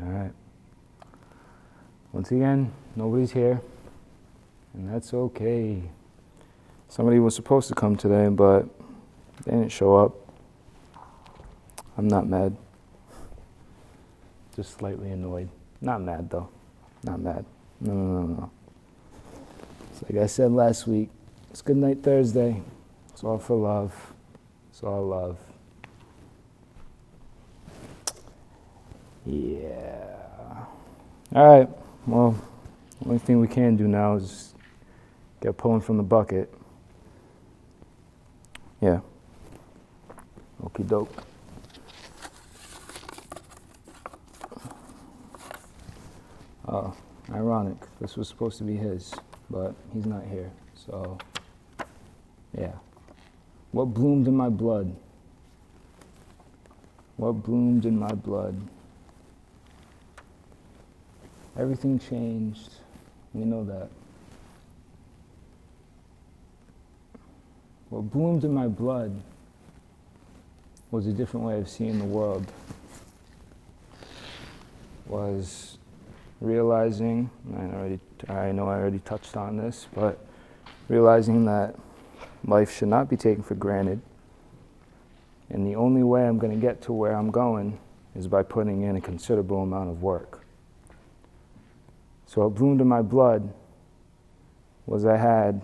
All right. Once again, nobody's here, and that's okay. Somebody was supposed to come today, but they didn't show up. I'm not mad. Just slightly annoyed. Not mad, though. Not mad. No. It's like I said last week, it's Goodnight Thursday. It's all for love. It's all love. Yeah. All right. Well, the only thing we can do now is get pulling from the bucket. Yeah. Okie doke. Oh, ironic. This was supposed to be his, but he's not here. So, yeah. What bloomed in my blood? What bloomed in my blood? Everything changed. We know that. What bloomed in my blood was a different way of seeing the world. Was realizing, I know I already touched on this, but realizing that life should not be taken for granted. And the only way I'm going to get to where I'm going is by putting in a considerable amount of work. So what bloomed in my blood was I had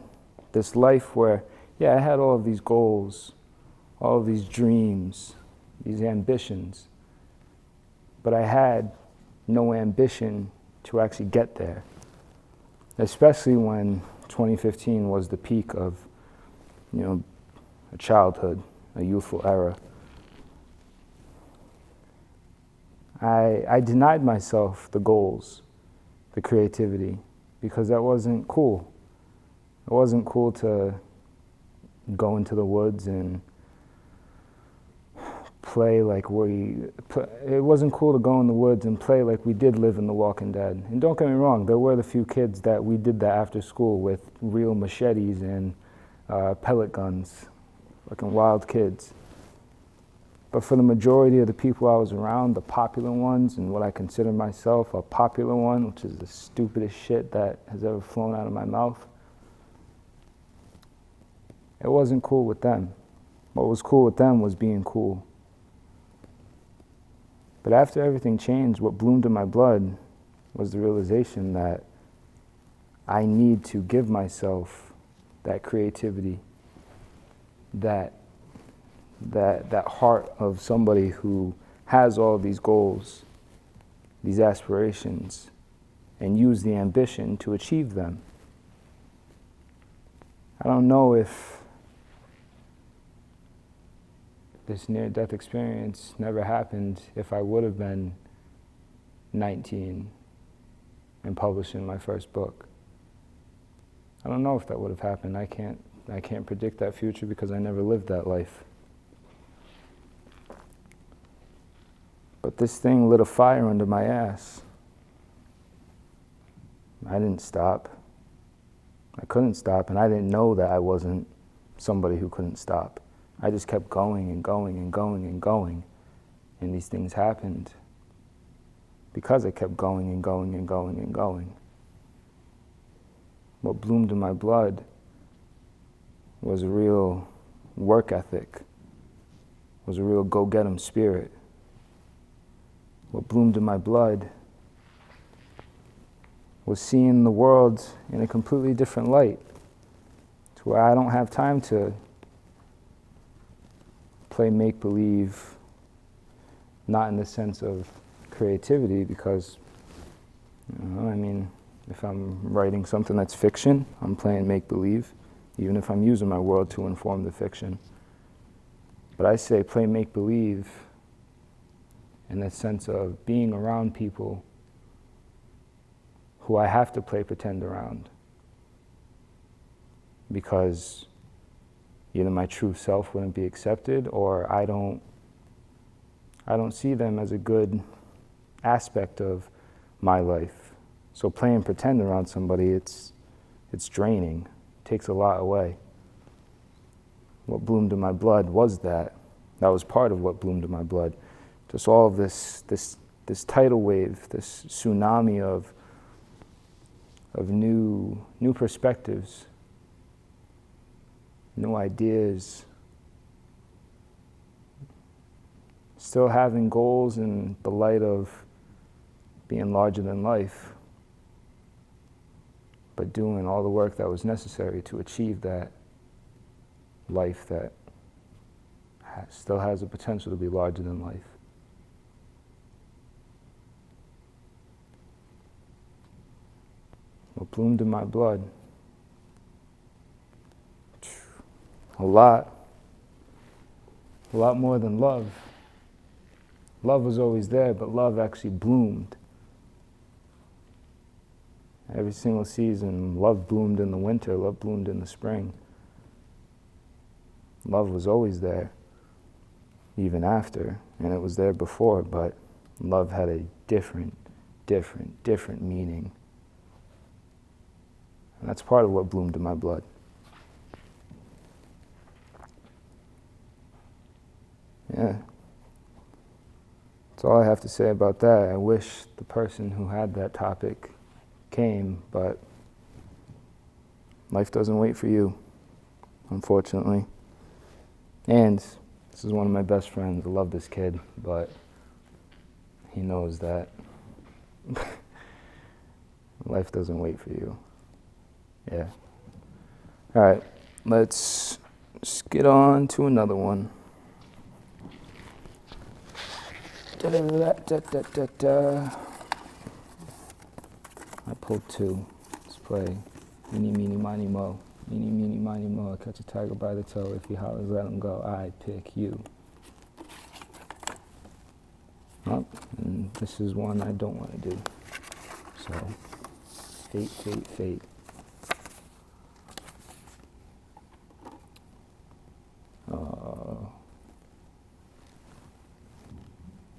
this life where, I had all of these goals, all of these dreams, these ambitions, but I had no ambition to actually get there, especially when 2015 was the peak of, a childhood, a youthful era. I denied myself the goals, the creativity, because that wasn't cool. It wasn't cool to go into the woods and play like it wasn't cool to go in the woods and play like we did live in The Walking Dead. And don't get me wrong, there were the few kids that we did that after school with real machetes and pellet guns, fucking wild kids. But for the majority of the people I was around, the popular ones, and what I consider myself a popular one, which is the stupidest shit that has ever flown out of my mouth, it wasn't cool with them. What was cool with them was being cool. But after everything changed, what bloomed in my blood was the realization that I need to give myself that creativity, that heart of somebody who has all these goals, these aspirations, and use the ambition to achieve them. I don't know if this near-death experience never happened if I would have been 19 and publishing my first book. I don't know if that would have happened. I can't predict that future because I never lived that life. But this thing lit a fire under my ass. I didn't stop. I couldn't stop, and I didn't know that I wasn't somebody who couldn't stop. I just kept going and going and going and going, and these things happened because I kept going and going and going and going. What bloomed in my blood was a real work ethic, was a real go-get-'em spirit. What bloomed in my blood was seeing the world in a completely different light, to where I don't have time to play make-believe, not in the sense of creativity, because, if I'm writing something that's fiction, I'm playing make-believe, even if I'm using my world to inform the fiction. But I say play make-believe in the sense of being around people who I have to play pretend around, because either my true self wouldn't be accepted, or I don't see them as a good aspect of my life. So playing pretend around somebody, it's draining. It takes a lot away. What bloomed in my blood was that. That was part of what bloomed in my blood. Just all of this this tidal wave, this tsunami of new perspectives, new ideas, still having goals in the light of being larger than life, but doing all the work that was necessary to achieve that life that still has the potential to be larger than life. What bloomed in my blood? A lot more than love. Love was always there, but love actually bloomed. Every single season, love bloomed in the winter, love bloomed in the spring. Love was always there, even after, and it was there before, but love had a different meaning. And that's part of what bloomed in my blood. Yeah. That's all I have to say about that. I wish the person who had that topic came, but life doesn't wait for you, unfortunately. And this is one of my best friends. I love this kid, but he knows that life doesn't wait for you. Yeah. All right, let's get on to another one. I pulled two. Let's play. Eeny, meeny, miny, mo. Eeny, meeny, miny, mo. I catch a tiger by the toe. If he hollers, let him go. I pick you. Oh, and this is one I don't want to do. So, fate.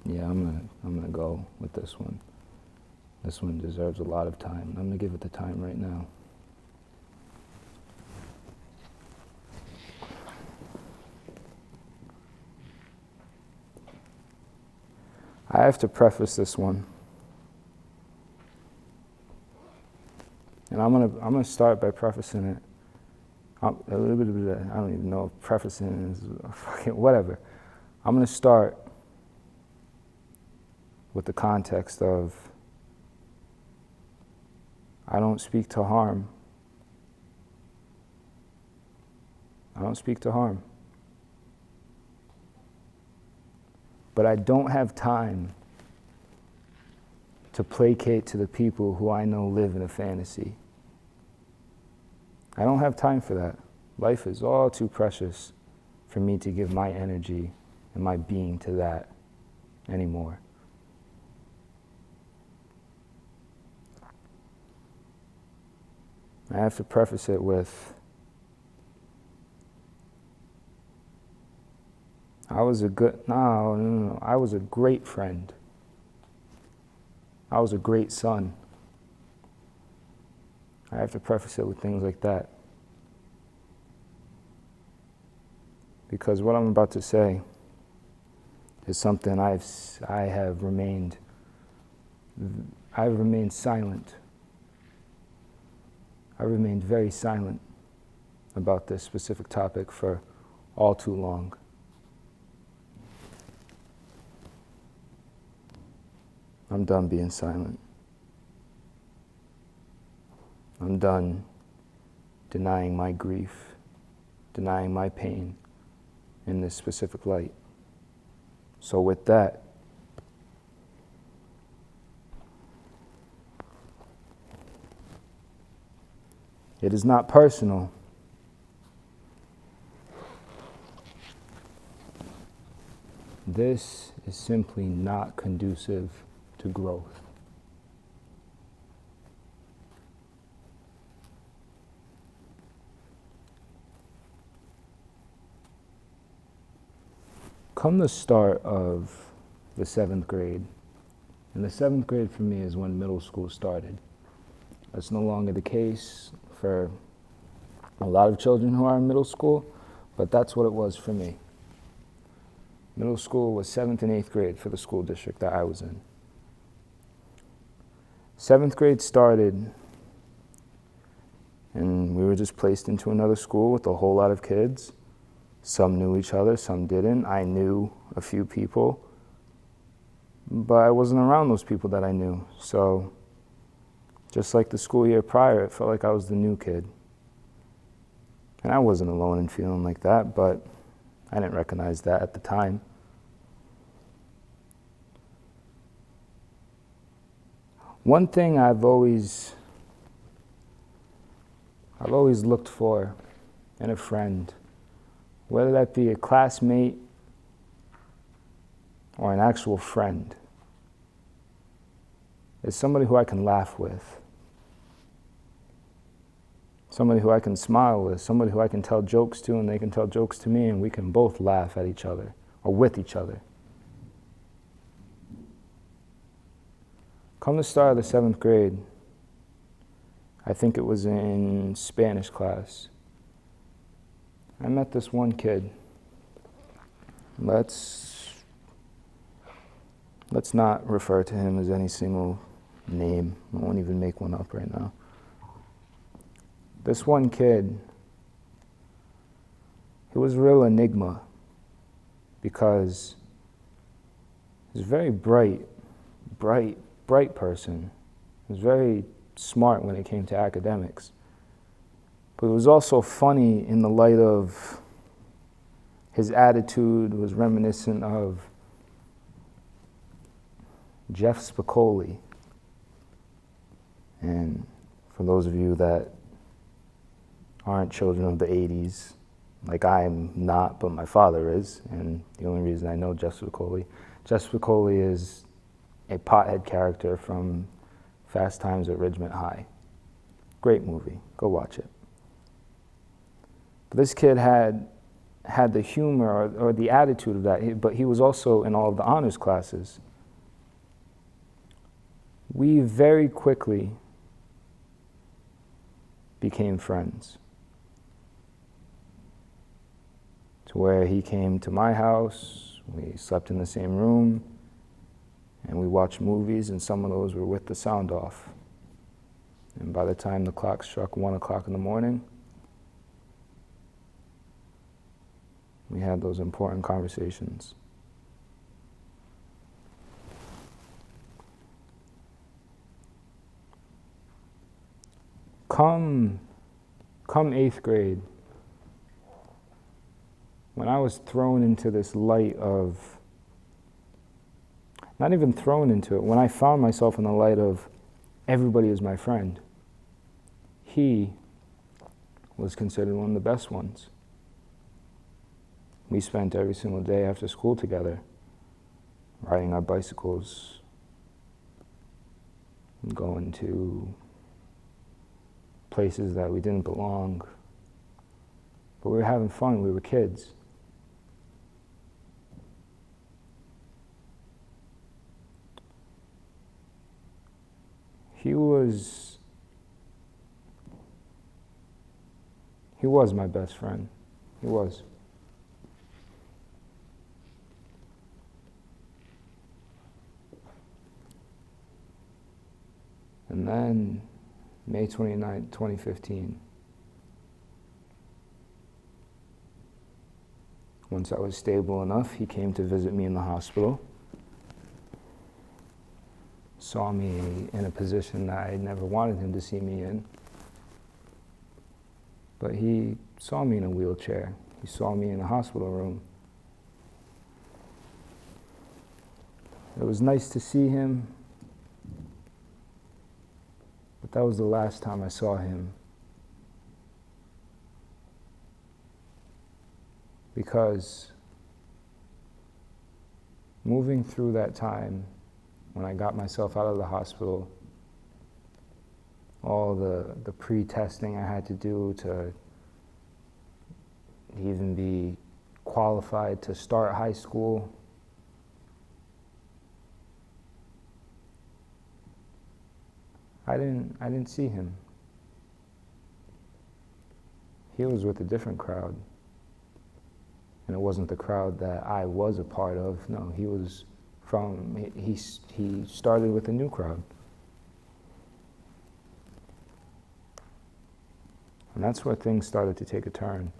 Yeah, I'm gonna go with this one. This one deserves a lot of time. I'm gonna give it the time right now. I have to preface this one, and I'm gonna start by prefacing it. A little bit of I don't even know if prefacing is fucking whatever. I'm gonna start with the context of I don't speak to harm. I don't speak to harm. But I don't have time to placate to the people who I know live in a fantasy. I don't have time for that. Life is all too precious for me to give my energy and my being to that anymore. I have to preface it with, I was a great friend. I was a great son. I have to preface it with things like that. Because what I'm about to say is something I've remained silent. I remained very silent about this specific topic for all too long. I'm done being silent. I'm done denying my grief, denying my pain in this specific light. So with that, it is not personal. This is simply not conducive to growth. Come the start of the 7th grade, and the 7th grade for me is when middle school started. That's no longer the case for a lot of children who are in middle school, but that's what it was for me. Middle school was 7th and 8th grade for the school district that I was in. 7th grade started, and we were just placed into another school with a whole lot of kids. Some knew each other, some didn't. I knew a few people, but I wasn't around those people that I knew. So just like the school year prior, it felt like I was the new kid. And I wasn't alone in feeling like that, but I didn't recognize that at the time. One thing I've always looked for in a friend, whether that be a classmate or an actual friend, is somebody who I can laugh with, somebody who I can smile with, somebody who I can tell jokes to and they can tell jokes to me and we can both laugh at each other or with each other. Come the start of the 7th grade, I think it was in Spanish class, I met this one kid. Let's not refer to him as any single name. I won't even make one up right now. This one kid, he was a real enigma because he was a very bright person. He was very smart when it came to academics. But it was also funny in the light of his attitude was reminiscent of Jeff Spicoli. And for those of you that aren't children of the 80s, like I'm not, but my father is, and the only reason I know Jeff Spicoli is a pothead character from Fast Times at Ridgemont High. Great movie, go watch it. But this kid had the humor or the attitude of that, but he was also in all of the honors classes. We very quickly became friends, to where he came to my house, we slept in the same room, and we watched movies, and some of those were with the sound off. And by the time the clock struck 1 o'clock in the morning, we had those important conversations. Come 8th grade, when I was thrown into this light of, not even thrown into it, when I found myself in the light of everybody is my friend, he was considered one of the best ones. We spent every single day after school together, riding our bicycles, going to places that we didn't belong, but we were having fun, we were kids. He was my best friend. He was. And then, May 29, 2015, once I was stable enough, he came to visit me in the hospital. Saw me in a position that I never wanted him to see me in. But he saw me in a wheelchair. He saw me in a hospital room. It was nice to see him, but that was the last time I saw him. Because moving through that time, when I got myself out of the hospital, all the pre-testing I had to do to even be qualified to start high school, I didn't see him. He was with a different crowd. And it wasn't the crowd that I was a part of. No, he started with a new crowd. And that's where things started to take a turn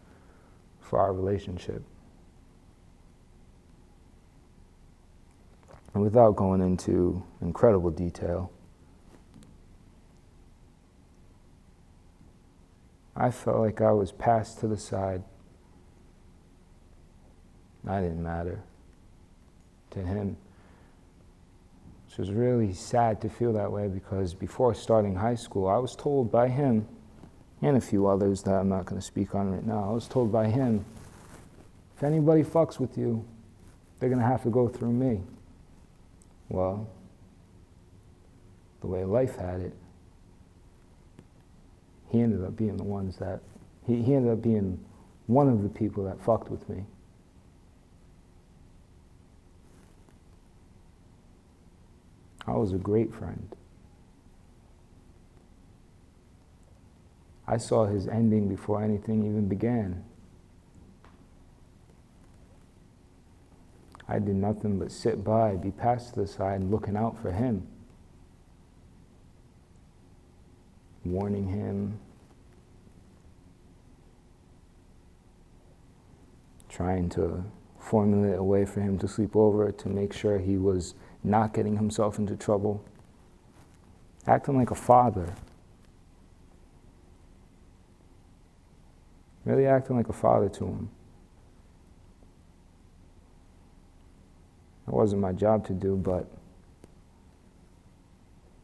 for our relationship. And without going into incredible detail, I felt like I was passed to the side. I didn't matter to him. Which was really sad to feel that way, because before starting high school, I was told by him, and a few others that I'm not going to speak on right now, I was told by him, if anybody fucks with you, they're going to have to go through me. Well, the way life had it, he ended up being the ones that, he ended up being one of the people that fucked with me. I was a great friend. I saw his ending before anything even began. I did nothing but sit by, be passed to the side, looking out for him. Warning him. Trying to formulate a way for him to sleep over, to make sure he was not getting himself into trouble. Acting like a father. Really acting like a father to him. It wasn't my job to do, but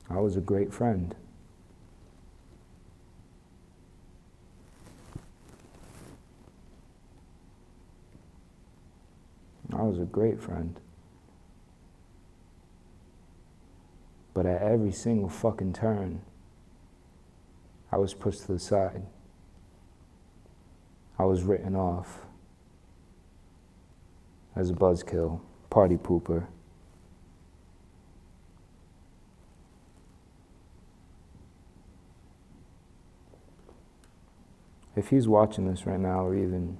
I was a great friend. I was a great friend. But at every single fucking turn, I was pushed to the side. I was written off as a buzzkill, party pooper. If he's watching this right now, or even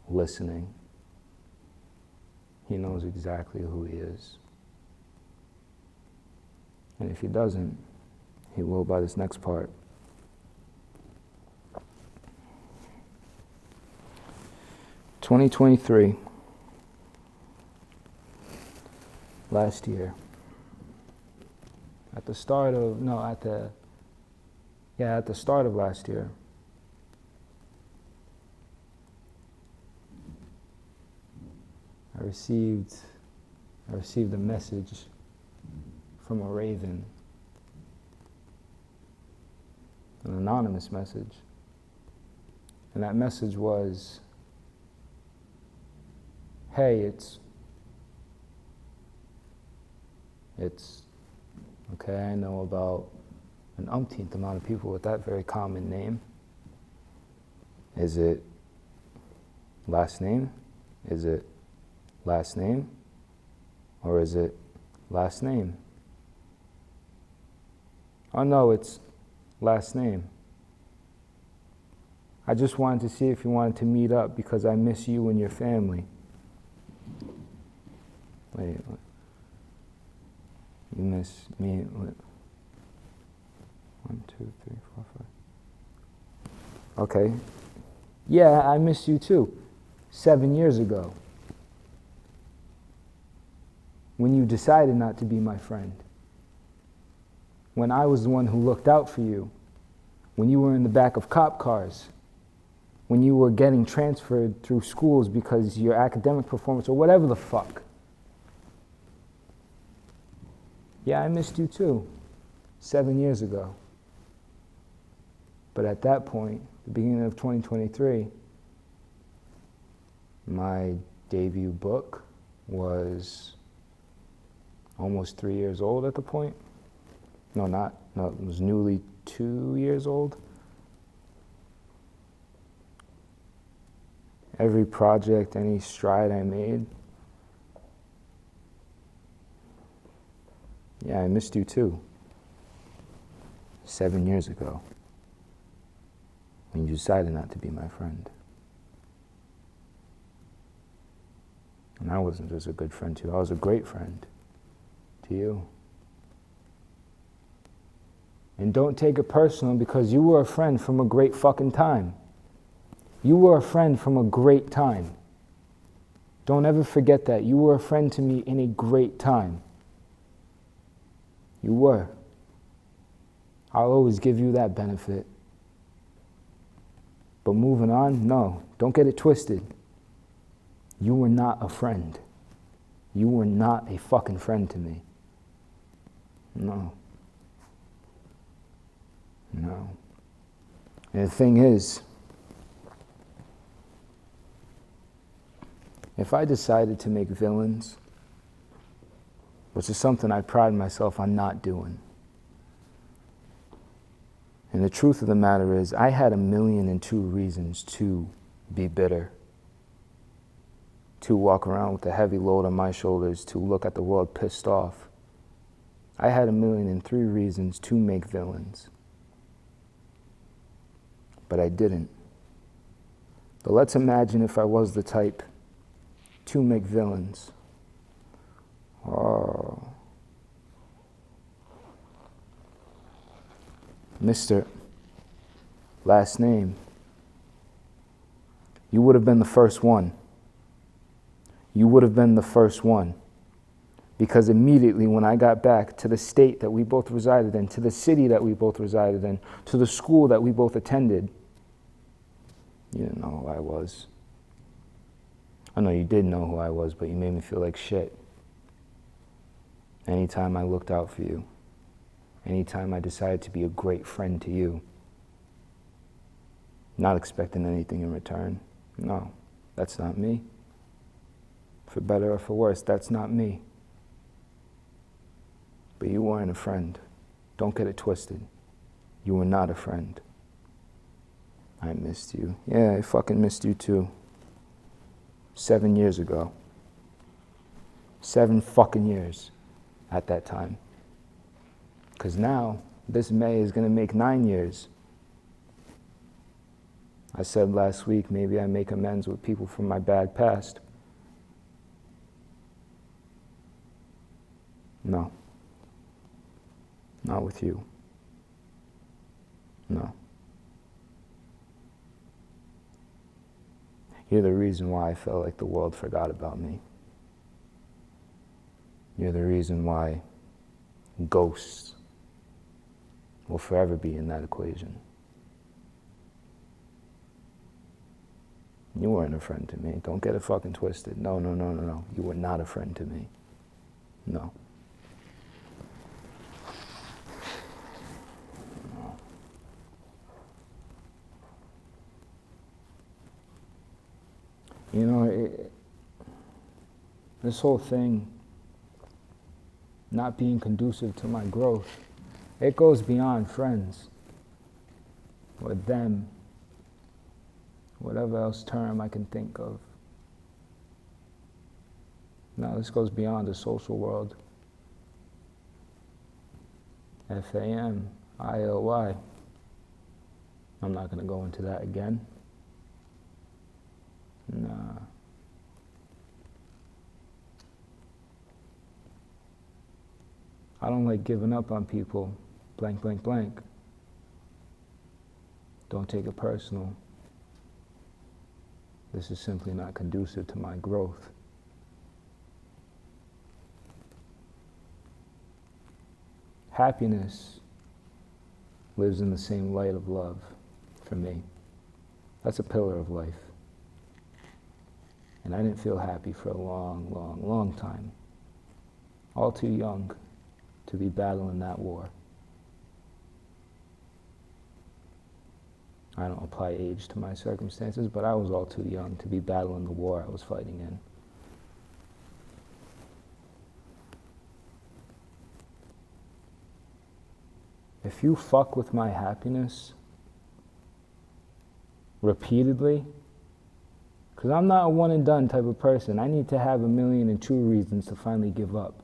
listening, he knows exactly who he is. And if he doesn't, he will by this next part. (2023), last year, at the start of last year, I received a message from a raven, an anonymous message. And that message was, hey, it's okay, I know about an umpteenth amount of people with that very common name. Is it last name? Is it last name? Or is it last name? Oh no, it's last name. I just wanted to see if you wanted to meet up because I miss you and your family. Wait, you miss me? What? 1, 2, 3, 4, 5. Okay. Yeah, I miss you too. 7 years ago, when you decided not to be my friend. When I was the one who looked out for you. When you were in the back of cop cars. When you were getting transferred through schools because your academic performance or whatever the fuck. Yeah, I missed you too, 7 years ago. But at that point, the beginning of 2023, my debut book was almost 3 years old at the point. No, it was newly 2 years old. Every project, any stride I made, yeah, I missed you too. 7 years ago, when you decided not to be my friend. And I wasn't just a good friend to you, I was a great friend to you. And don't take it personal, because you were a friend from a great fucking time. You were a friend from a great time. Don't ever forget that. You were a friend to me in a great time. You were. I'll always give you that benefit. But moving on, no, don't get it twisted. You were not a friend. You were not a fucking friend to me. No. No. And the thing is, if I decided to make villains, which is something I pride myself on not doing, and the truth of the matter is, I had 1,000,002 reasons to be bitter, to walk around with a heavy load on my shoulders, to look at the world pissed off. I had 1,000,003 reasons to make villains. But I didn't. But let's imagine if I was the type to make villains. Oh. Mr. Last name. You would have been the first one. You would have been the first one. Because immediately when I got back to the state that we both resided in, to the city that we both resided in, to the school that we both attended, you didn't know who I was. I know you did know who I was, but you made me feel like shit. Anytime I looked out for you, anytime I decided to be a great friend to you, not expecting anything in return. No, that's not me. For better or for worse, that's not me. But you weren't a friend. Don't get it twisted. You were not a friend. I missed you. Yeah, I fucking missed you too. 7 years ago. 7 fucking years at that time. Because now, this May is going to make 9 years. I said last week, maybe I make amends with people from my bad past. No. Not with you. No. You're the reason why I felt like the world forgot about me. You're the reason why ghosts will forever be in that equation. You weren't a friend to me. Don't get it fucking twisted. No. You were not a friend to me. No. You know, this whole thing not being conducive to my growth, it goes beyond friends or them, whatever else term I can think of. No, this goes beyond the social world. FAMILY. I'm not going to go into that again. Nah. I don't like giving up on people. Blank, blank, blank. Don't take it personal. This is simply not conducive to my growth. Happiness lives in the same light of love for me. That's a pillar of life. And I didn't feel happy for a long time. All too young to be battling that war. I don't apply age to my circumstances, but I was all too young to be battling the war I was fighting in. If you fuck with my happiness repeatedly, because I'm not a one and done type of person. I need to have 1,000,002 reasons to finally give up.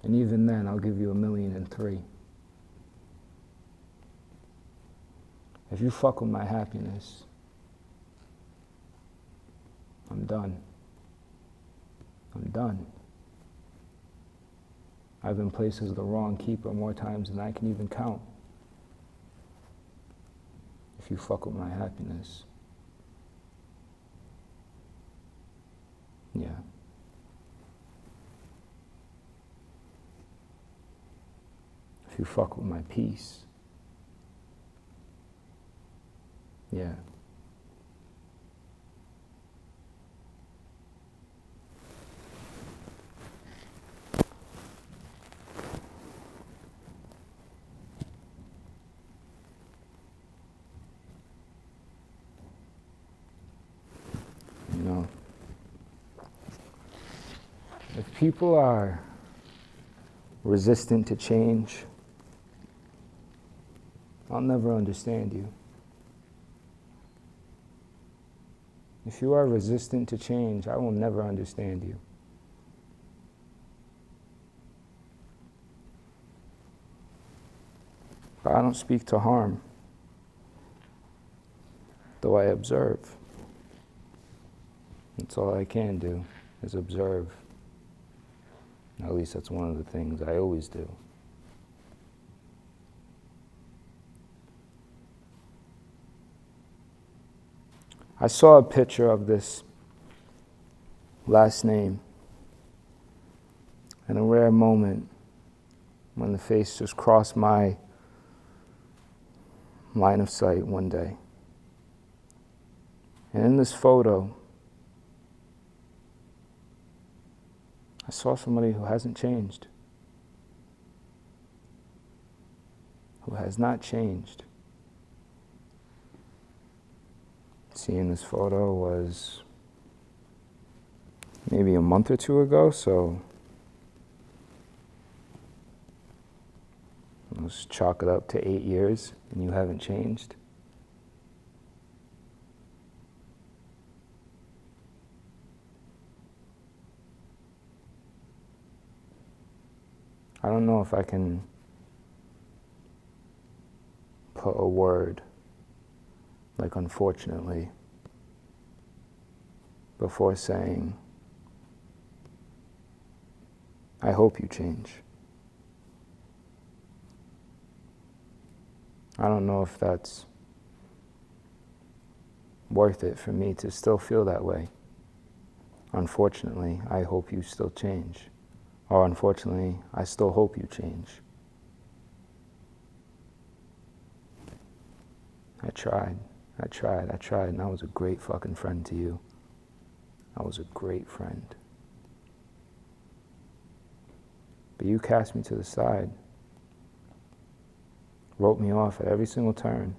And even then, I'll give you 1,000,003. If you fuck with my happiness, I'm done. I'm done. I've been placed as the wrong keeper more times than I can even count. If you fuck with my happiness. Yeah. If you fuck with my peace. Yeah. You know, if people are resistant to change, I'll never understand you. If you are resistant to change, I will never understand you. But I don't speak to harm, though I observe. That's all I can do, is observe. At least that's one of the things I always do. I saw a picture of this last name in a rare moment when the face just crossed my line of sight one day. And in this photo, I saw somebody who hasn't changed, who has not changed. Seeing this photo was maybe a month or two ago, so let's chalk it up to 8 years, and you haven't changed. I don't know if I can put a word, like unfortunately, before saying, I hope you change. I don't know if that's worth it for me to still feel that way. Unfortunately, I hope you still change. Or unfortunately, I still hope you change. I tried, and I was a great fucking friend to you. I was a great friend. But you cast me to the side, wrote me off at every single turn.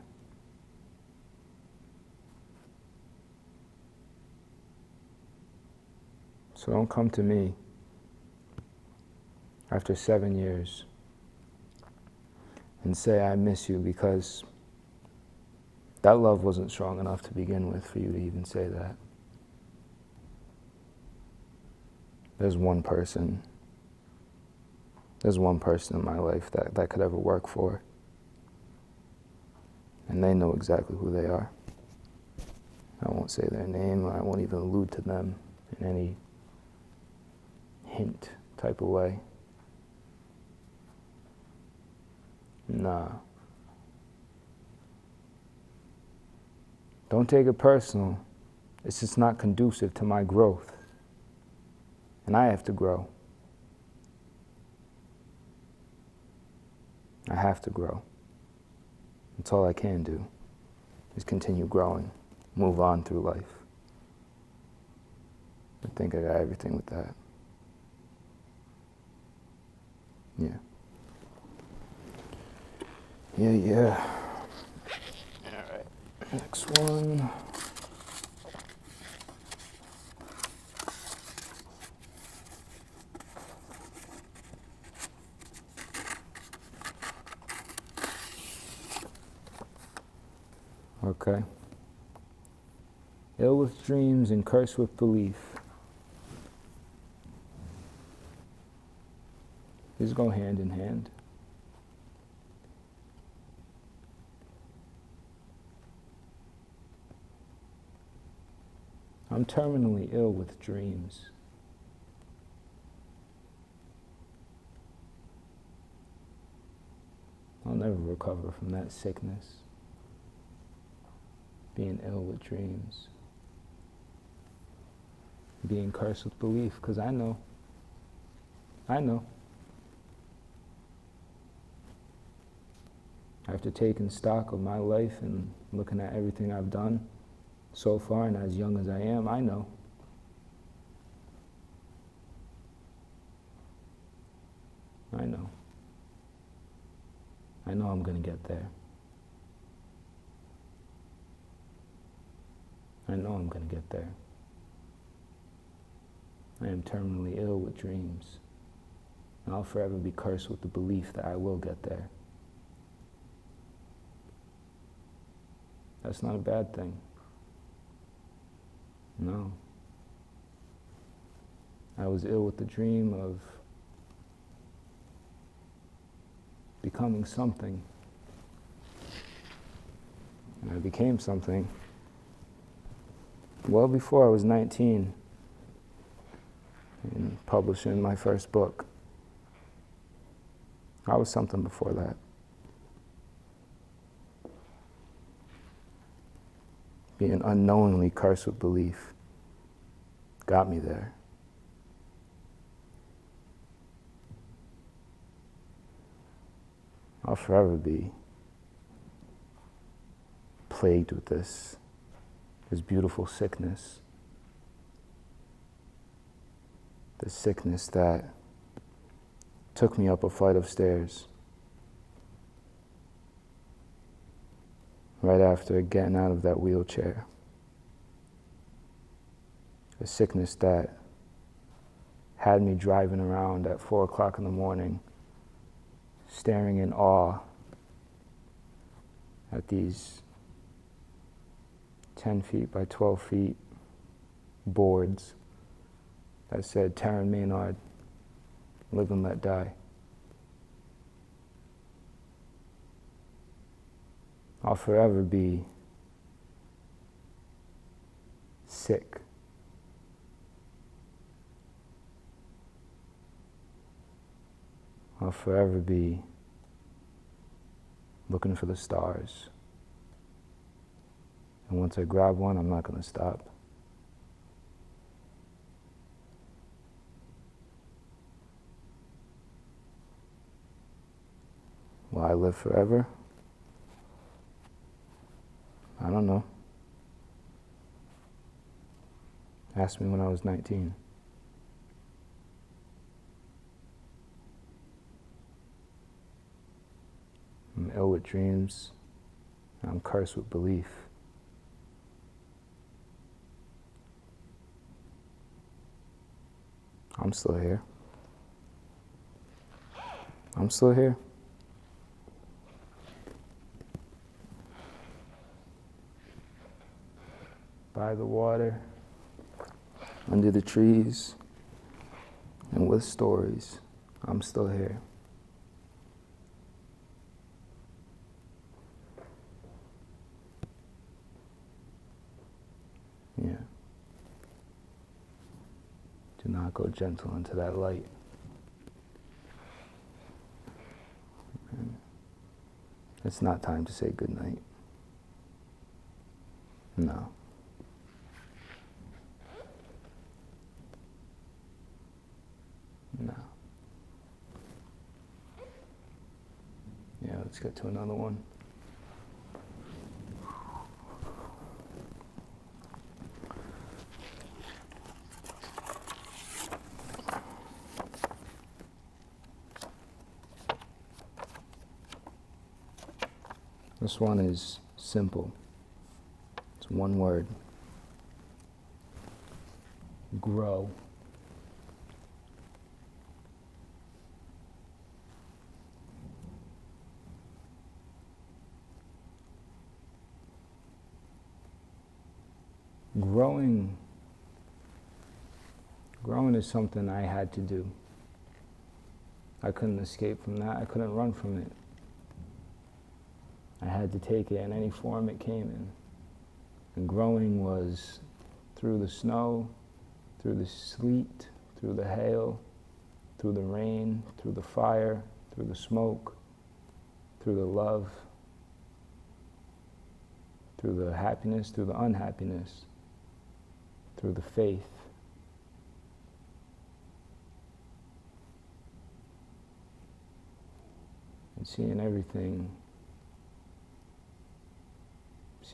So don't come to me after 7 years and say I miss you, because that love wasn't strong enough to begin with for you to even say that. There's one person in my life that could ever work for. And they know exactly who they are. I won't say their name, or I won't even allude to them in any hint type of way. Nah. Don't take it personal. It's just not conducive to my growth. And I have to grow. I have to grow. That's all I can do, is continue growing, move on through life. I think I got everything with that. Yeah. Yeah. All right. Next one. Okay. Ill with dreams and cursed with belief. These go hand in hand. I'm terminally ill with dreams. never recover from that sickness, being ill with dreams, being cursed with belief, because I know. After taking stock of my life and looking at everything I've done so far, and as young as I am, I know. I know I'm going to get there. I know I'm going to get there. I am terminally ill with dreams. And I'll forever be cursed with the belief that I will get there. That's not a bad thing. No. I was ill with the dream of becoming something. And I became something well before I was 19 in publishing my first book. I was something before that. Being unknowingly cursed with belief got me there. I'll forever be plagued with this beautiful sickness. This sickness that took me up a flight of stairs right after getting out of that wheelchair. A sickness that had me driving around at 4 o'clock in the morning, staring in awe at these 10 feet by 12 feet boards that said Theron Maynard, live and let die. I'll forever be sick. I'll forever be looking for the stars. And once I grab one, I'm not going to stop. Will I live forever? I don't know. Ask me when I was 19. I'm ill with dreams. I'm cursed with belief. I'm still here. I'm still here. By the water, under the trees, and with stories, I'm still here. Yeah. Do not go gentle into that light. It's not time to say goodnight. No. No. Yeah, let's get to another one. This one is simple. It's one word. Grow. Growing is something I had to do. I couldn't escape from that. I couldn't run from it. I had to take it in any form it came in. And growing was through the snow, through the sleet, through the hail, through the rain, through the fire, through the smoke, through the love, through the happiness, through the unhappiness, through the faith. And seeing everything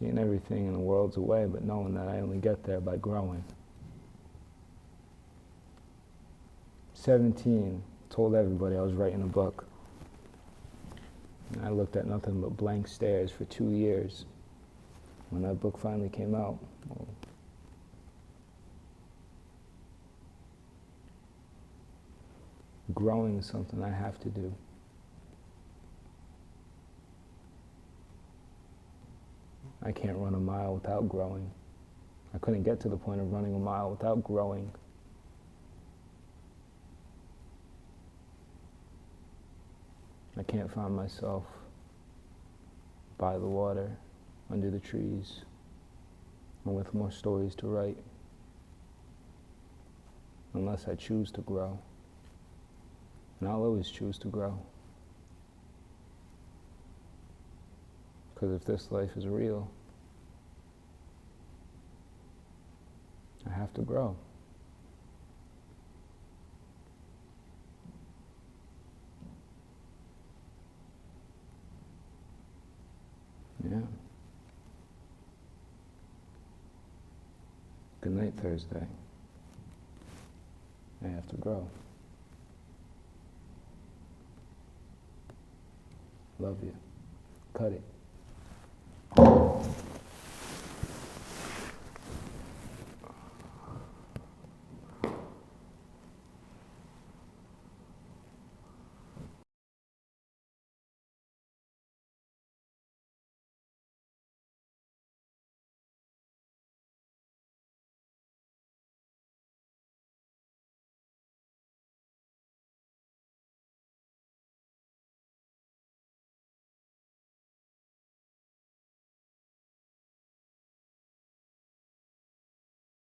in the world's away, but knowing that I only get there by growing. 17, told everybody I was writing a book. And I looked at nothing but blank stares for 2 years. When that book finally came out, well, growing is something I have to do. I can't run a mile without growing. I couldn't get to the point of running a mile without growing. I can't find myself by the water, under the trees, and with more stories to write, unless I choose to grow. And I'll always choose to grow. Because if this life is real, I have to grow. Yeah. Good night, Thursday. I have to grow. Love you. Cut it.